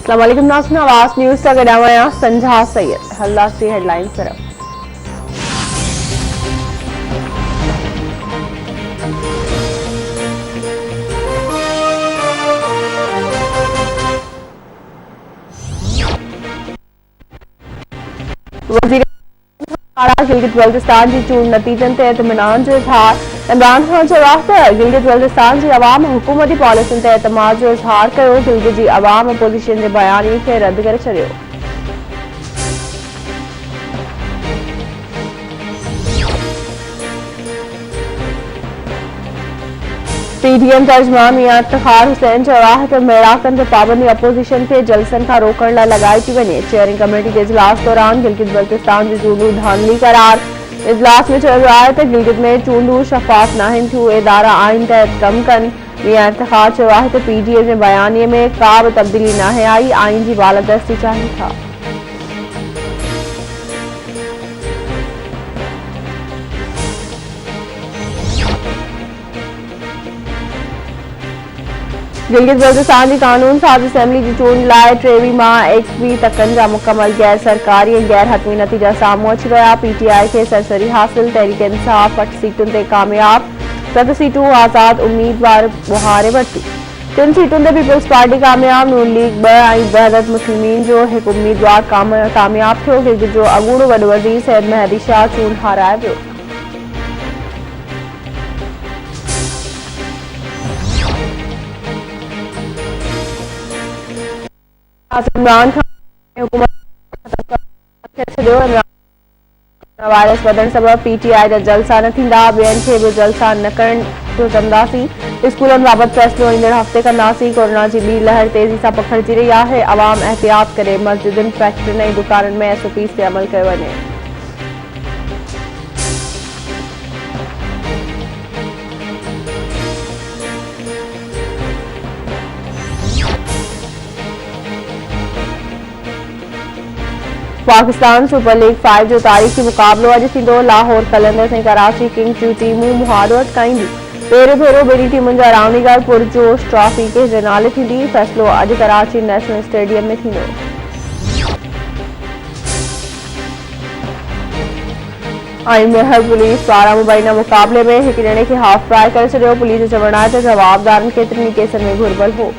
अस्सलाम वालेकुम नाज़रीन, आवाज़ न्यूज़ का गडावाया संझा सैयद हल्ला से हेडलाइन तरफ। वज़ीर गिलगित बल्तिस्तान की चूंड नतीजन ते इत्मीनान जो इज़हार। इमरान खान जो राहबर गिलगित बल्तिस्तान की अवाम हुकूमती पॉलिसियुनि ते एतमाद जो इज़हार कयो। गिलगित की अवाम अपोजिशन के बयानी के रद्द करे छॾियो। पीडीएम तर्जमान मियां इफ्तिखार हुसैन चौराहे ते मेड़ाकनि ते पाबंदी अपोजिशन के जलसन खां रोकण लाइ लगाई थी वञे। चेयरिंग कमेटी के इजलास दौरान गिलगित बल्तिस्तान जी चूंडूं धांधली करार। इजलास में चयो वियो आहे त गिलगित में चूंडूं शफ़ाफ़ नाहिनि थियूं, इदारा आइन तहत कम कनि। मियां इफ्तिखार चयो आहे त पीडीएम जे बयानीअ में का बि तब्दीली नाहे आई, आइन जी बालादस्ती चाहिनि था। गिलगित बल्तिस्तान की कानून साज़ असेंबली की चूंड लाइ 23 माह 21 तकनि जा मुकम्मल गैर सरकारी ऐं गैर हतमी नतीजा साम्हूं अची विया। पीटीआई खे सरसरी हासिल, तहरीक इंसाफ 8 सीटुनि ते कामयाब, 7 सीटूं आज़ाद उम्मीदवार बुहारे वरितियूं। 3 सीटुनि ते पीपल्स पार्टी कामयाब, नून लीग 2 ऐं वहदत मुस्लिमीन जो हिकु उम्मीदवार कामयाब थियो। गिलगित जो अॻूणो वॾो वज़ीर सैयद मेहदी शाह चूंड हाराए वियो। इमरान खान ने हुकूमत कोरोना वायरस वधण सबब पीटीआई जा जलसा न थींदा, ॿियनि खे बि जलसा न करण जो चवंदासीं। स्कूलनि बाबति फ़ैसिलो ईंदड़ हफ़्ते कंदासीं। कोरोना जी ॿी लहर तेज़ी सां पखिड़िजी रही आहे। अवाम एहतियात करे मस्जिदुनि, फैक्ट्रियुनि ऐं दुकाननि में एसओपीज़ ते अमल कयो वञे। पाकिस्तान सुपर लीग 5 जो तारीख़ी मुक़ाबिलो अॼु थींदो। लाहौर कलंदर्स ऐं कराची किंग्स जूं टीमूं मुहारो अटकाईंदियूं। पहिरियों भेरो ॿिन्ही टीमुनि जा राउंडीगर पुरजोश ट्रॉफी कंहिंजे नाले थींदी। फ़ैसिलो अॼु कराची नेशनल स्टेडियम में थींदो। ऐं महर पुलिस पारां मुबैना मुक़ाबले में हिकु ॼणे खे हाफ फ्राई करे छॾियो। पुलिस जो चवणु आहे त जवाबदारनि केतिरनि ई केसनि में घुर्बल हो।